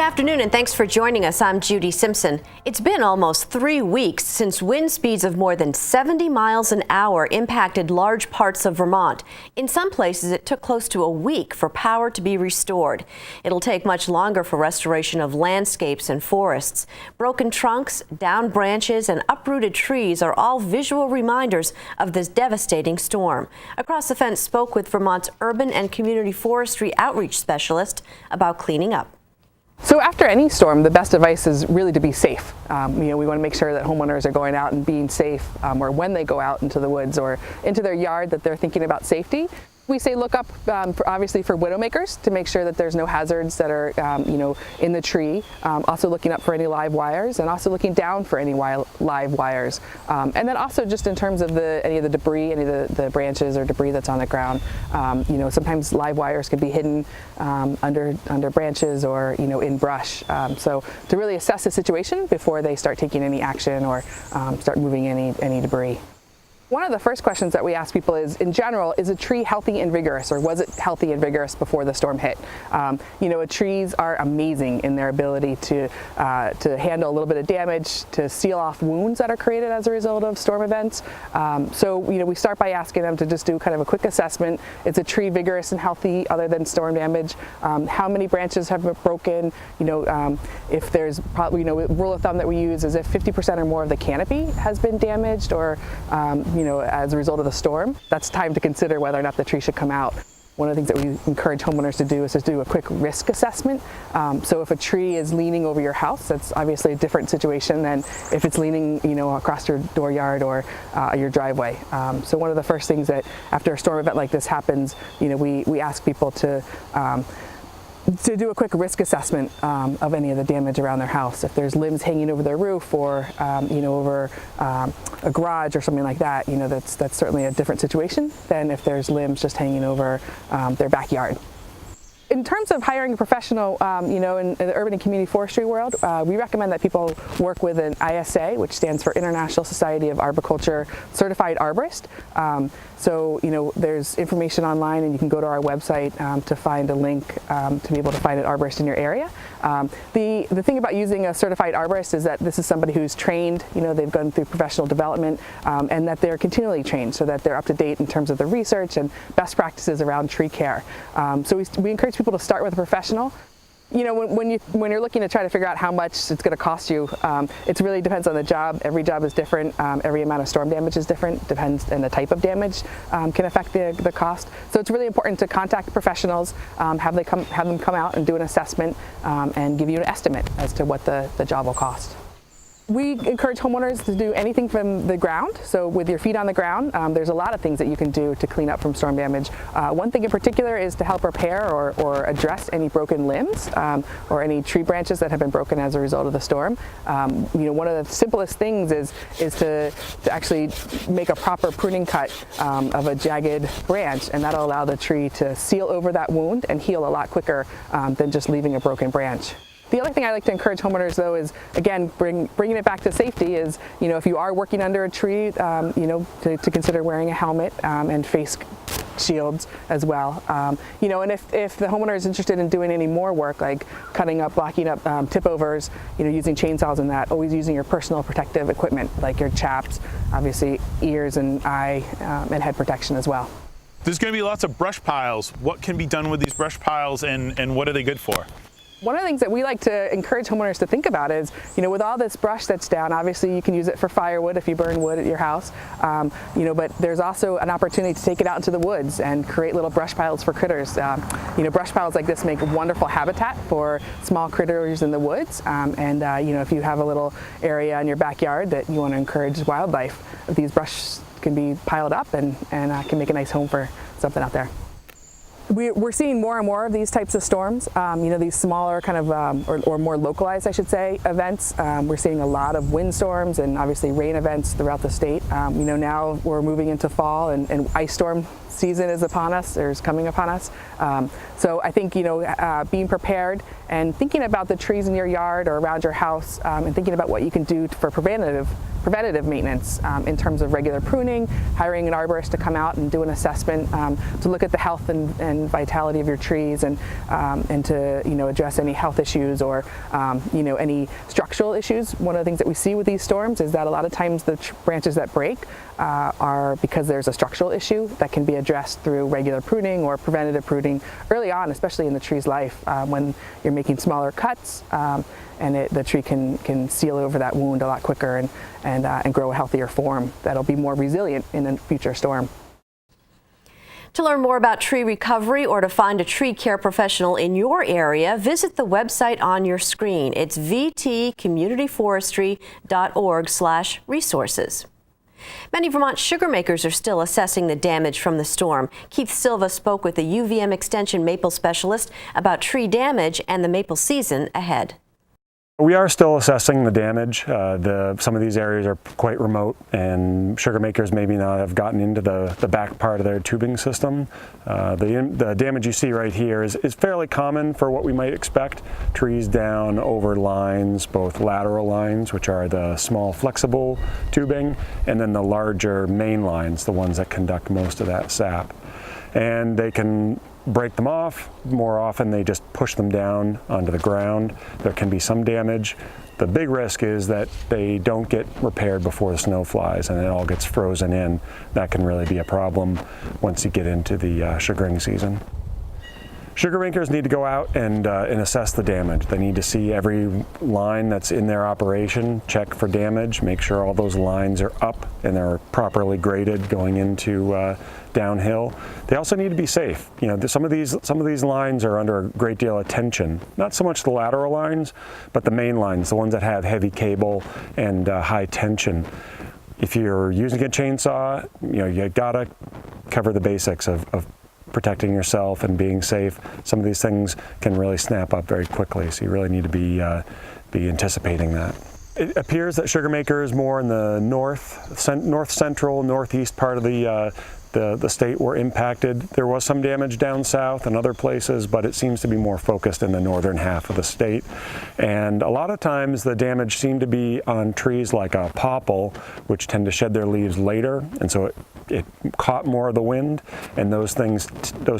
afternoon and thanks for joining us. I'm Judy Simpson. It's been almost 3 weeks since wind speeds of more than 70 miles an hour impacted large parts of Vermont. In some places, it took close to a week for power to be restored. It'll take much longer for restoration of landscapes and forests. Broken trunks, downed branches, and uprooted trees are all visual reminders of this devastating storm. Across the Fence spoke with Vermont's Urban and Community Forestry Outreach Specialist about cleaning up. So after any storm, the best advice is really to be safe. We want to make sure that homeowners are going out and being safe, or when they go out into the woods or into their yard, that they're thinking about safety. We say look up, obviously, for widowmakers to make sure that there's no hazards that are, in the tree. Also looking up for any live wires, and also looking down for any live wires. And then also just in terms of any of the debris, any of the branches or debris that's on the ground. Sometimes live wires can be hidden under branches or in brush. So to really assess the situation before they start taking any action or start moving any debris. One of the first questions that we ask people is, in general, is a tree healthy and vigorous, or was it healthy and vigorous before the storm hit? Trees are amazing in their ability to handle a little bit of damage, to seal off wounds that are created as a result of storm events. We start by asking them to just do kind of a quick assessment. Is a tree vigorous and healthy other than storm damage? How many branches have been broken? If there's probably, rule of thumb that we use is if 50% or more of the canopy has been damaged, or as a result of the storm, that's time to consider whether or not the tree should come out. One of the things that we encourage homeowners to do is to do a quick risk assessment. So if a tree is leaning over your house, that's obviously a different situation than if it's leaning, across your dooryard or your driveway. So one of the first things that after a storm event like this happens, we ask people to do a quick risk assessment of any of the damage around their house. If there's limbs hanging over their roof or over a garage or something like that, that's certainly a different situation than if there's limbs just hanging over their backyard. In terms of hiring a professional, in the urban and community forestry world, we recommend that people work with an ISA, which stands for International Society of Arboriculture Certified Arborist. There's information online, and you can go to our website to find a link to be able to find an arborist in your area. The thing about using a certified arborist is that this is somebody who's trained, they've gone through professional development, and that they're continually trained so that they're up to date in terms of the research and best practices around tree care. So we encourage people to start with a professional. When you're looking to try to figure out how much it's going to cost you, it really depends on the job. Every job is different. Every amount of storm damage is different. Depends, and the type of damage can affect the cost. So it's really important to contact professionals, have them come out and do an assessment, and give you an estimate as to what the job will cost. We encourage homeowners to do anything from the ground. So with your feet on the ground, there's a lot of things that you can do to clean up from storm damage. One thing in particular is to help repair or address any broken limbs or any tree branches that have been broken as a result of the storm. One of the simplest things is to actually make a proper pruning cut of a jagged branch, and that'll allow the tree to seal over that wound and heal a lot quicker than just leaving a broken branch. The other thing I like to encourage homeowners, though, is, again, bringing it back to safety is, if you are working under a tree, to consider wearing a helmet and face shields as well. And if the homeowner is interested in doing any more work, like cutting up, blocking up tip overs, using chainsaws and that, always using your personal protective equipment, like your chaps, obviously ears and eye and head protection as well. There's going to be lots of brush piles. What can be done with these brush piles, and what are they good for? One of the things that we like to encourage homeowners to think about is, with all this brush that's down, obviously you can use it for firewood if you burn wood at your house, but there's also an opportunity to take it out into the woods and create little brush piles for critters. Brush piles like this make wonderful habitat for small critters in the woods, if you have a little area in your backyard that you want to encourage wildlife, these brush can be piled up and can make a nice home for something out there. We're seeing more and more of these types of storms, these smaller kind of, or more localized, I should say, events. We're seeing a lot of windstorms and obviously rain events throughout the state. Now we're moving into fall and ice storm season is upon us, or is coming upon us. So I think, being prepared and thinking about the trees in your yard or around your house, and thinking about what you can do for preventative maintenance in terms of regular pruning, hiring an arborist to come out and do an assessment to look at the health and vitality of your trees, and to address any health issues or any structural issues. One of the things that we see with these storms is that a lot of times the branches that break are because there's a structural issue that can be addressed through regular pruning or preventative pruning early on, especially in the tree's life, when you're making smaller cuts, and the tree can seal over that wound a lot quicker and grow a healthier form that'll be more resilient in a future storm. To learn more about tree recovery or to find a tree care professional in your area, visit the website on your screen. It's vtcommunityforestry.org/resources. Many Vermont sugar makers are still assessing the damage from the storm. Keith Silva spoke with the UVM Extension maple specialist about tree damage and the maple season ahead. We are still assessing the damage. Some of these areas are quite remote, and sugar makers maybe not have gotten into the back part of their tubing system. The damage you see right here is fairly common for what we might expect. Trees down over lines, both lateral lines, which are the small flexible tubing, and then the larger main lines, the ones that conduct most of that sap. And they can break them off. More often they just push them down onto the ground. There can be some damage. The big risk is that they don't get repaired before the snow flies and it all gets frozen in. That can really be a problem once you get into the sugaring season. Sugar makers need to go out and assess the damage. They need to see every line that's in their operation, check for damage, make sure all those lines are up and they're properly graded going into downhill. They also need to be safe. Some of these lines are under a great deal of tension. Not so much the lateral lines, but the main lines, the ones that have heavy cable and high tension. If you're using a chainsaw, you gotta cover the basics of protecting yourself and being safe. Some of these things can really snap up very quickly, so you really need to be anticipating that. It appears that sugar makers more in the north central, northeast part of the state were impacted. There was some damage down south and other places, but it seems to be more focused in the northern half of the state. And a lot of times the damage seemed to be on trees like a popple, which tend to shed their leaves later, and so it caught more of the wind, and those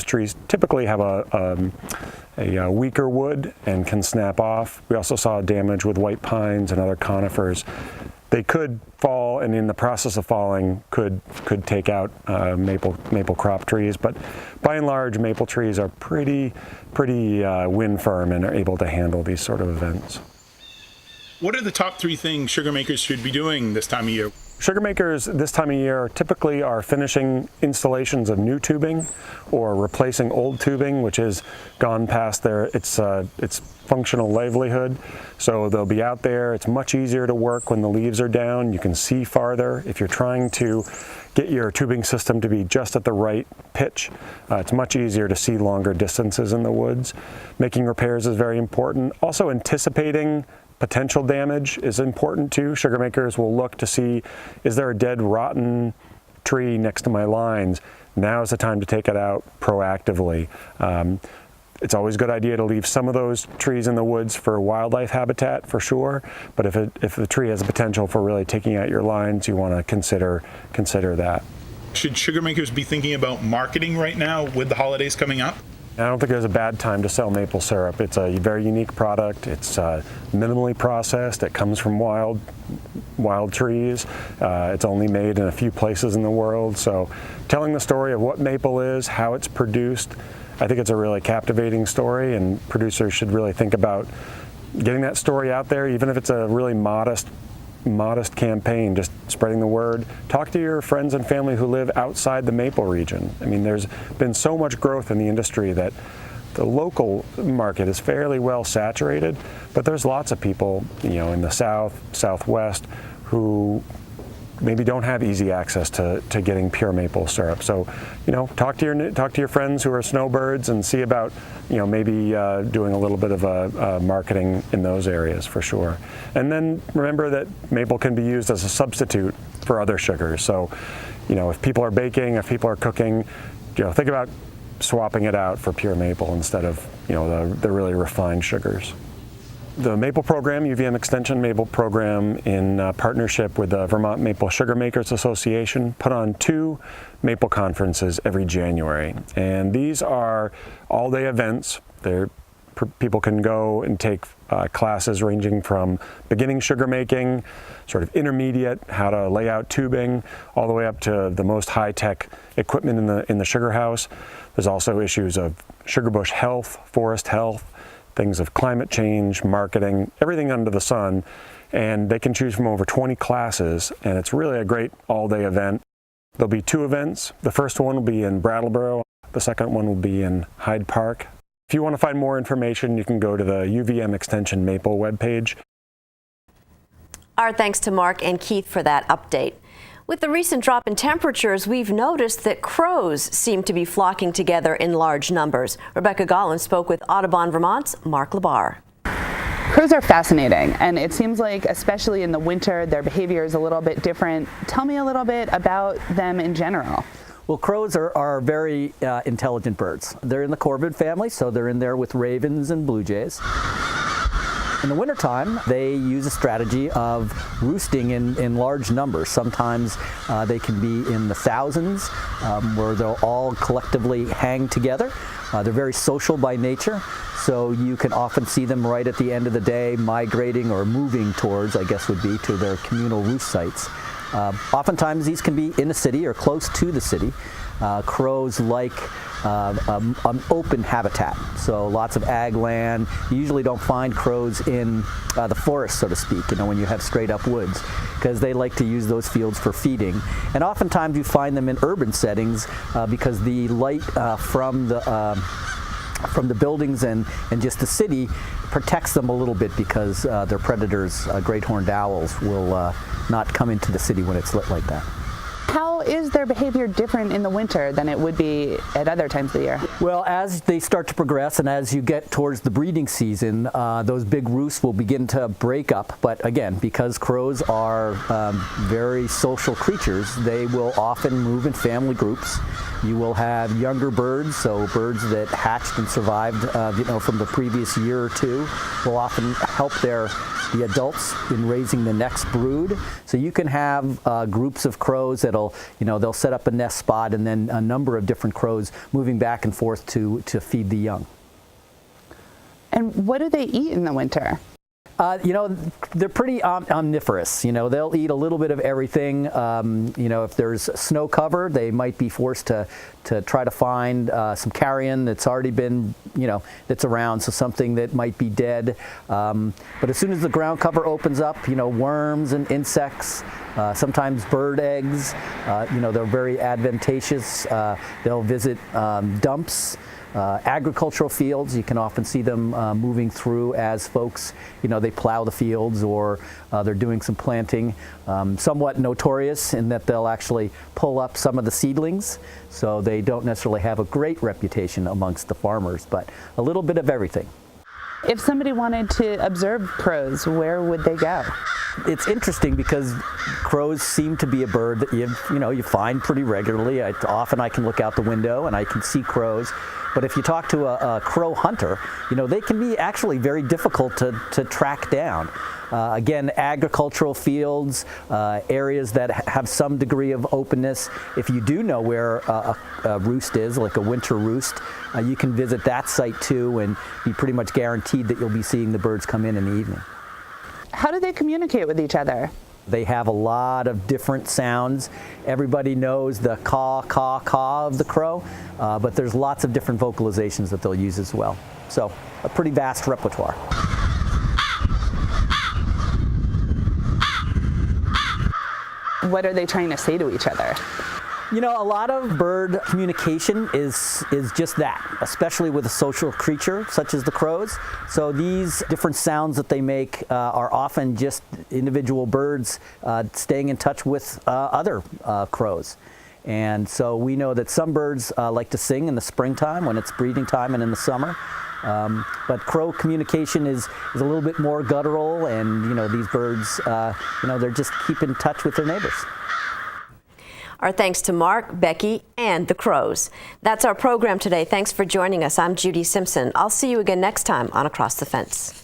trees typically have a weaker wood and can snap off. We also saw damage with white pines and other conifers. They could fall, and in the process of falling could take out maple crop trees, but by and large maple trees are pretty wind firm and are able to handle these sort of events. What are the top 3 things sugar makers should be doing this time of year? Sugar makers this time of year typically are finishing installations of new tubing or replacing old tubing, which has gone past its functional livelihood. So they'll be out there. It's much easier to work when the leaves are down. You can see farther. If you're trying to get your tubing system to be just at the right pitch, it's much easier to see longer distances in the woods. Making repairs is very important. Also anticipating potential damage is important too. Sugar makers will look to see, is there a dead rotten tree next to my lines? Now is the time to take it out proactively. It's always a good idea to leave some of those trees in the woods for wildlife habitat for sure, but if the tree has the potential for really taking out your lines, you want to consider that. Should sugar makers be thinking about marketing right now with the holidays coming up? I don't think there's a bad time to sell maple syrup. It's a very unique product. It's minimally processed. It comes from wild trees. It's only made in a few places in the world. So telling the story of what maple is, how it's produced, I think it's a really captivating story, and producers should really think about getting that story out there, even if it's a really modest campaign, just spreading the word. Talk to your friends and family who live outside the maple region. I mean, there's been so much growth in the industry that the local market is fairly well saturated, but there's lots of people, in the south, southwest, who maybe don't have easy access to getting pure maple syrup. So, talk to your friends who are snowbirds and see about, maybe doing a little bit of marketing in those areas for sure. And then remember that maple can be used as a substitute for other sugars. So, if people are baking, if people are cooking, think about swapping it out for pure maple instead of the really refined sugars. The Maple Program, UVM Extension Maple Program, in partnership with the Vermont Maple Sugar Makers Association, put on 2 maple conferences every January. And these are all-day events. People can go and take classes ranging from beginning sugar making, sort of intermediate, how to lay out tubing, all the way up to the most high-tech equipment in the sugar house. There's also issues of sugar bush health, forest health, things of climate change, marketing, everything under the sun, and they can choose from over 20 classes, and it's really a great all-day event. There'll be 2 events. The first one will be in Brattleboro. The second one will be in Hyde Park. If you want to find more information, you can go to the UVM Extension Maple webpage. Our thanks to Mark and Keith for that update. With the recent drop in temperatures, we've noticed that crows seem to be flocking together in large numbers. Rebecca Gollin spoke with Audubon Vermont's Mark Labar. Crows are fascinating, and it seems like, especially in the winter, their behavior is a little bit different. Tell me a little bit about them in general. Well, crows are very intelligent birds. They're in the corvid family, so they're in there with ravens and blue jays. In the wintertime, they use a strategy of roosting in large numbers. Sometimes they can be in the thousands, where they'll all collectively hang together. They're very social by nature, so you can often see them right at the end of the day migrating or moving towards, I guess would be, to their communal roost sites. Oftentimes these can be in the city or close to the city. Crows like an open habitat, so lots of ag land. You usually don't find crows in the forest, so to speak, when you have straight up woods, because they like to use those fields for feeding. And oftentimes you find them in urban settings because the light from the buildings and just the city protects them a little bit, because their predators, great horned owls, will not come into the city when it's lit like that. How is their behavior different in the winter than it would be at other times of the year? Well, as they start to progress and as you get towards the breeding season, those big roosts will begin to break up. But again, because crows are very social creatures, they will often move in family groups. You will have younger birds, so birds that hatched and survived from the previous year or two will often help the adults in raising the next brood. So you can have groups of crows that'll, they'll set up a nest spot, and then a number of different crows moving back and forth to feed the young. And what do they eat in the winter? They're pretty omnivorous. They'll eat a little bit of everything. If there's snow cover, they might be forced to try to find some carrion that's already been, that's around, so something that might be dead. But as soon as the ground cover opens up, worms and insects, sometimes bird eggs, they're very advantageous. They'll visit dumps. Agricultural fields, you can often see them moving through as folks, they plow the fields, or they're doing some planting. Somewhat notorious in that they'll actually pull up some of the seedlings, so they don't necessarily have a great reputation amongst the farmers, but a little bit of everything. If somebody wanted to observe crows, where would they go? It's interesting because crows seem to be a bird that you find pretty regularly. Often I can look out the window and I can see crows. But if you talk to a crow hunter, they can be actually very difficult to track down. Again, agricultural fields, areas that have some degree of openness. If you do know where a roost is, like a winter roost, you can visit that site too and be pretty much guaranteed that you'll be seeing the birds come in the evening. How do they communicate with each other? They have a lot of different sounds. Everybody knows the caw, caw, caw of the crow, but there's lots of different vocalizations that they'll use as well. So a pretty vast repertoire. What are they trying to say to each other? A lot of bird communication is just that, especially with a social creature such as the crows. So these different sounds that they make are often just individual birds staying in touch with other crows. And so we know that some birds like to sing in the springtime when it's breeding time and in the summer. But crow communication is a little bit more guttural, and these birds, they're just keep in touch with their neighbors. Our thanks to Mark, Becky, and the Crows. That's our program today. Thanks for joining us. I'm Judy Simpson. I'll see you again next time on Across the Fence.